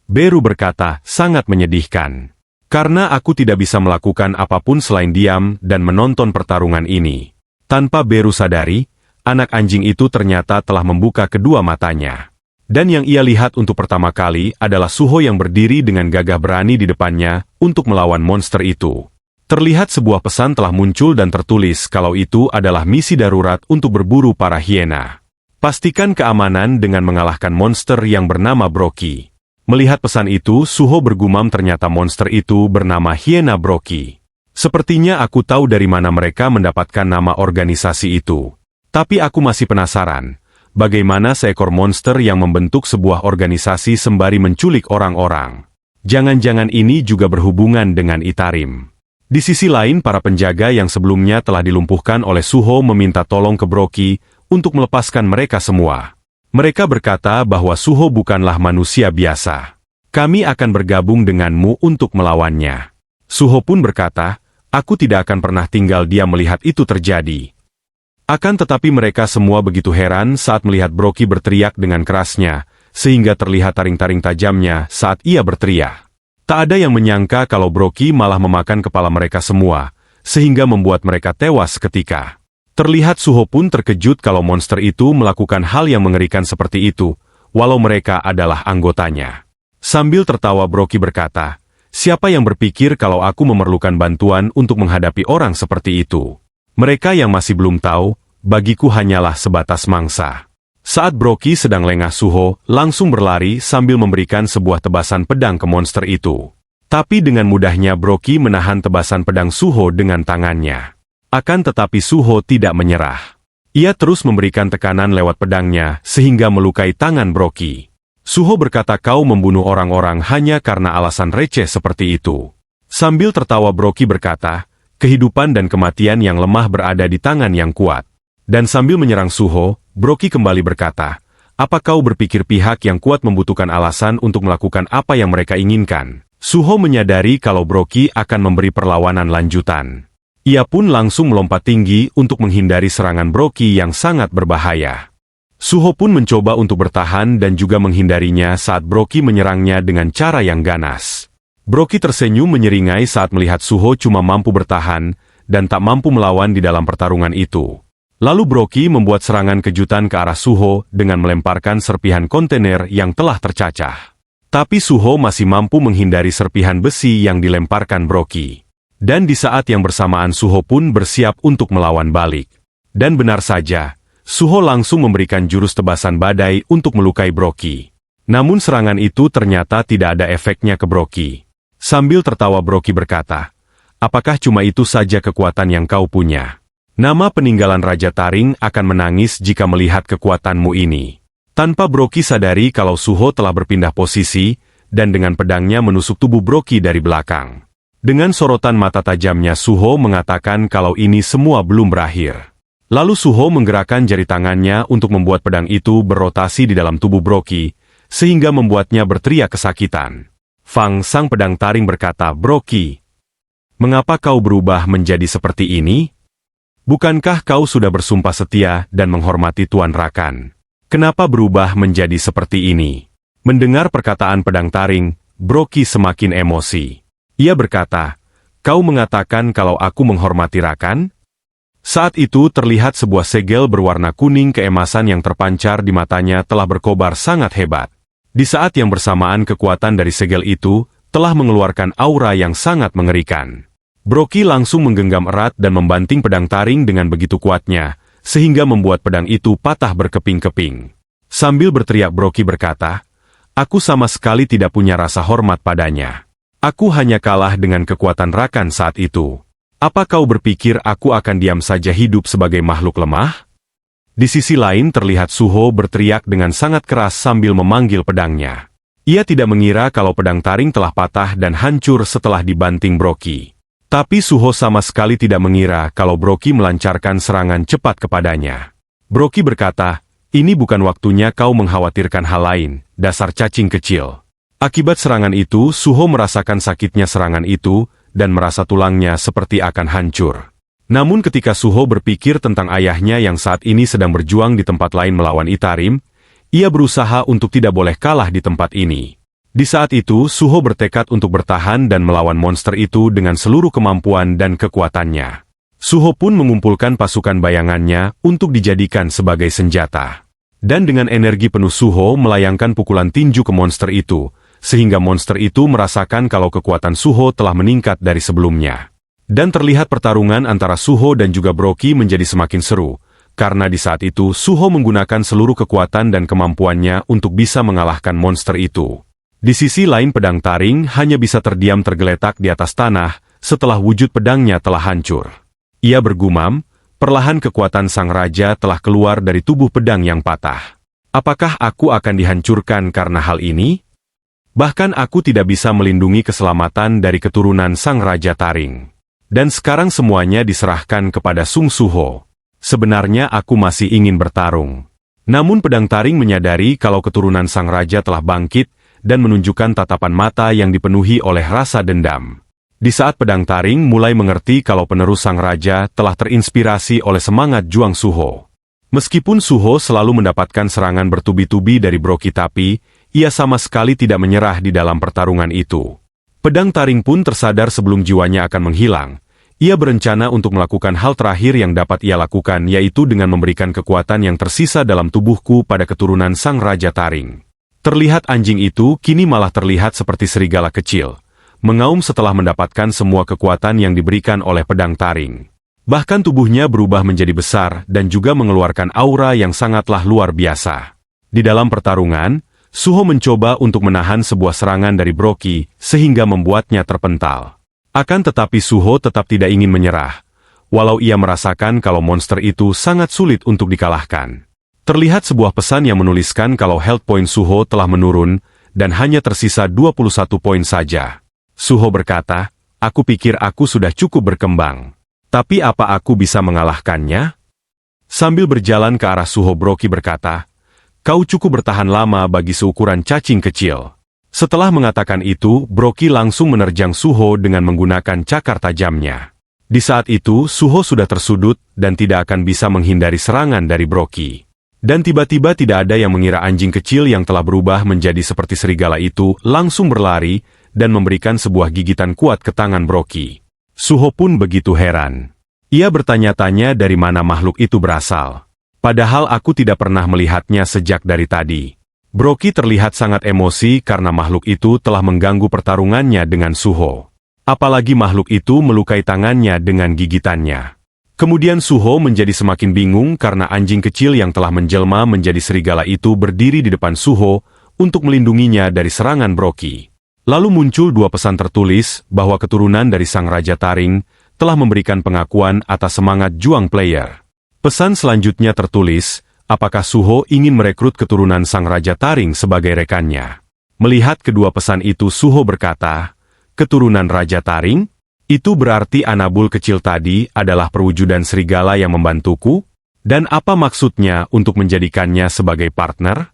Beru berkata, sangat menyedihkan. Karena aku tidak bisa melakukan apapun selain diam dan menonton pertarungan ini. Tanpa Beru sadari, anak anjing itu ternyata telah membuka kedua matanya. Dan yang ia lihat untuk pertama kali adalah Suho yang berdiri dengan gagah berani di depannya untuk melawan monster itu. Terlihat sebuah pesan telah muncul dan tertulis kalau itu adalah misi darurat untuk berburu para hiena. Pastikan keamanan dengan mengalahkan monster yang bernama Brocky. Melihat pesan itu, Suho bergumam ternyata monster itu bernama Hiena Brocky. Sepertinya aku tahu dari mana mereka mendapatkan nama organisasi itu. Tapi aku masih penasaran, bagaimana seekor monster yang membentuk sebuah organisasi sembari menculik orang-orang. Jangan-jangan ini juga berhubungan dengan Itarim. Di sisi lain, para penjaga yang sebelumnya telah dilumpuhkan oleh Suho meminta tolong ke Brocky untuk melepaskan mereka semua. Mereka berkata bahwa Suho bukanlah manusia biasa. Kami akan bergabung denganmu untuk melawannya. Suho pun berkata, aku tidak akan pernah tinggal diam melihat itu terjadi. Akan tetapi mereka semua begitu heran saat melihat Brocky berteriak dengan kerasnya, sehingga terlihat taring-taring tajamnya saat ia berteriak. Tak ada yang menyangka kalau Brocky malah memakan kepala mereka semua, sehingga membuat mereka tewas seketika. Terlihat Suho pun terkejut kalau monster itu melakukan hal yang mengerikan seperti itu, walau mereka adalah anggotanya. Sambil tertawa Brocky berkata, siapa yang berpikir kalau aku memerlukan bantuan untuk menghadapi orang seperti itu? Mereka yang masih belum tahu, bagiku hanyalah sebatas mangsa. Saat Brocky sedang lengah, Suho langsung berlari sambil memberikan sebuah tebasan pedang ke monster itu. Tapi dengan mudahnya Brocky menahan tebasan pedang Suho dengan tangannya. Akan tetapi Suho tidak menyerah. Ia terus memberikan tekanan lewat pedangnya sehingga melukai tangan Brocky. Suho berkata kau membunuh orang-orang hanya karena alasan receh seperti itu. Sambil tertawa Brocky berkata, kehidupan dan kematian yang lemah berada di tangan yang kuat. Dan sambil menyerang Suho, Brocky kembali berkata, apa kau berpikir pihak yang kuat membutuhkan alasan untuk melakukan apa yang mereka inginkan? Suho menyadari kalau Brocky akan memberi perlawanan lanjutan. Ia pun langsung melompat tinggi untuk menghindari serangan Brocky yang sangat berbahaya. Suho pun mencoba untuk bertahan dan juga menghindarinya saat Brocky menyerangnya dengan cara yang ganas. Brocky tersenyum menyeringai saat melihat Suho cuma mampu bertahan dan tak mampu melawan di dalam pertarungan itu. Lalu Brocky membuat serangan kejutan ke arah Suho dengan melemparkan serpihan kontainer yang telah tercacah. Tapi Suho masih mampu menghindari serpihan besi yang dilemparkan Brocky. Dan di saat yang bersamaan Suho pun bersiap untuk melawan balik. Dan benar saja, Suho langsung memberikan jurus tebasan badai untuk melukai Brocky. Namun serangan itu ternyata tidak ada efeknya ke Brocky. Sambil tertawa Brocky berkata, apakah cuma itu saja kekuatan yang kau punya? Nama peninggalan Raja Taring akan menangis jika melihat kekuatanmu ini. Tanpa Brocky sadari kalau Suho telah berpindah posisi, dan dengan pedangnya menusuk tubuh Brocky dari belakang. Dengan sorotan mata tajamnya Suho mengatakan kalau ini semua belum berakhir. Lalu Suho menggerakkan jari tangannya untuk membuat pedang itu berotasi di dalam tubuh Brocky, sehingga membuatnya berteriak kesakitan. Fang sang pedang taring berkata, Brocky, mengapa kau berubah menjadi seperti ini? Bukankah kau sudah bersumpah setia dan menghormati Tuan Rakan? Kenapa berubah menjadi seperti ini? Mendengar perkataan pedang taring, Brocky semakin emosi. Ia berkata, kau mengatakan kalau aku menghormati Rakan? Saat itu terlihat sebuah segel berwarna kuning keemasan yang terpancar di matanya telah berkobar sangat hebat. Di saat yang bersamaan kekuatan dari segel itu telah mengeluarkan aura yang sangat mengerikan. Brocky langsung menggenggam erat dan membanting pedang taring dengan begitu kuatnya, sehingga membuat pedang itu patah berkeping-keping. Sambil berteriak Brocky berkata, aku sama sekali tidak punya rasa hormat padanya. Aku hanya kalah dengan kekuatan Rakan saat itu. Apa kau berpikir aku akan diam saja hidup sebagai makhluk lemah? Di sisi lain terlihat Suho berteriak dengan sangat keras sambil memanggil pedangnya. Ia tidak mengira kalau pedang taring telah patah dan hancur setelah dibanting Brocky. Tapi Suho sama sekali tidak mengira kalau Brocky melancarkan serangan cepat kepadanya. Brocky berkata, ini bukan waktunya kau mengkhawatirkan hal lain, dasar cacing kecil. Akibat serangan itu, Suho merasakan sakitnya serangan itu, dan merasa tulangnya seperti akan hancur. Namun ketika Suho berpikir tentang ayahnya yang saat ini sedang berjuang di tempat lain melawan Itarim, ia berusaha untuk tidak boleh kalah di tempat ini. Di saat itu, Suho bertekad untuk bertahan dan melawan monster itu dengan seluruh kemampuan dan kekuatannya. Suho pun mengumpulkan pasukan bayangannya untuk dijadikan sebagai senjata. Dan dengan energi penuh Suho melayangkan pukulan tinju ke monster itu, sehingga monster itu merasakan kalau kekuatan Suho telah meningkat dari sebelumnya. Dan terlihat pertarungan antara Suho dan juga Broky menjadi semakin seru, karena di saat itu Suho menggunakan seluruh kekuatan dan kemampuannya untuk bisa mengalahkan monster itu. Di sisi lain pedang taring hanya bisa terdiam tergeletak di atas tanah setelah wujud pedangnya telah hancur. Ia bergumam, perlahan kekuatan sang raja telah keluar dari tubuh pedang yang patah. Apakah aku akan dihancurkan karena hal ini? Bahkan aku tidak bisa melindungi keselamatan dari keturunan sang raja taring. Dan sekarang semuanya diserahkan kepada Sung Suho. Sebenarnya aku masih ingin bertarung. Namun pedang taring menyadari kalau keturunan sang raja telah bangkit, dan menunjukkan tatapan mata yang dipenuhi oleh rasa dendam. Di saat pedang taring mulai mengerti kalau penerus sang raja telah terinspirasi oleh semangat juang Suho. Meskipun Suho selalu mendapatkan serangan bertubi-tubi dari Broky tapi, ia sama sekali tidak menyerah di dalam pertarungan itu. Pedang taring pun tersadar sebelum jiwanya akan menghilang. Ia berencana untuk melakukan hal terakhir yang dapat ia lakukan yaitu dengan memberikan kekuatan yang tersisa dalam tubuhku pada keturunan sang raja taring. Terlihat anjing itu kini malah terlihat seperti serigala kecil, mengaum setelah mendapatkan semua kekuatan yang diberikan oleh pedang taring. Bahkan tubuhnya berubah menjadi besar dan juga mengeluarkan aura yang sangatlah luar biasa. Di dalam pertarungan, Suho mencoba untuk menahan sebuah serangan dari Broky sehingga membuatnya terpental. Akan tetapi Suho tetap tidak ingin menyerah, walau ia merasakan kalau monster itu sangat sulit untuk dikalahkan. Terlihat sebuah pesan yang menuliskan kalau health point Suho telah menurun, dan hanya tersisa 21 poin saja. Suho berkata, aku pikir aku sudah cukup berkembang. Tapi apa aku bisa mengalahkannya? Sambil berjalan ke arah Suho Broky berkata, kau cukup bertahan lama bagi seukuran cacing kecil. Setelah mengatakan itu, Broky langsung menerjang Suho dengan menggunakan cakar tajamnya. Di saat itu, Suho sudah tersudut dan tidak akan bisa menghindari serangan dari Broky. Dan tiba-tiba tidak ada yang mengira anjing kecil yang telah berubah menjadi seperti serigala itu langsung berlari dan memberikan sebuah gigitan kuat ke tangan Broky. Suho pun begitu heran. Ia bertanya-tanya dari mana makhluk itu berasal. Padahal aku tidak pernah melihatnya sejak dari tadi. Broky terlihat sangat emosi karena makhluk itu telah mengganggu pertarungannya dengan Suho. Apalagi makhluk itu melukai tangannya dengan gigitannya. Kemudian Suho menjadi semakin bingung karena anjing kecil yang telah menjelma menjadi serigala itu berdiri di depan Suho untuk melindunginya dari serangan Broky. Lalu muncul dua pesan tertulis bahwa keturunan dari sang raja taring telah memberikan pengakuan atas semangat juang player. Pesan selanjutnya tertulis, apakah Suho ingin merekrut keturunan sang raja taring sebagai rekannya. Melihat kedua pesan itu Suho berkata, keturunan raja taring? Itu berarti Anabul kecil tadi adalah perwujudan serigala yang membantuku? Dan apa maksudnya untuk menjadikannya sebagai partner?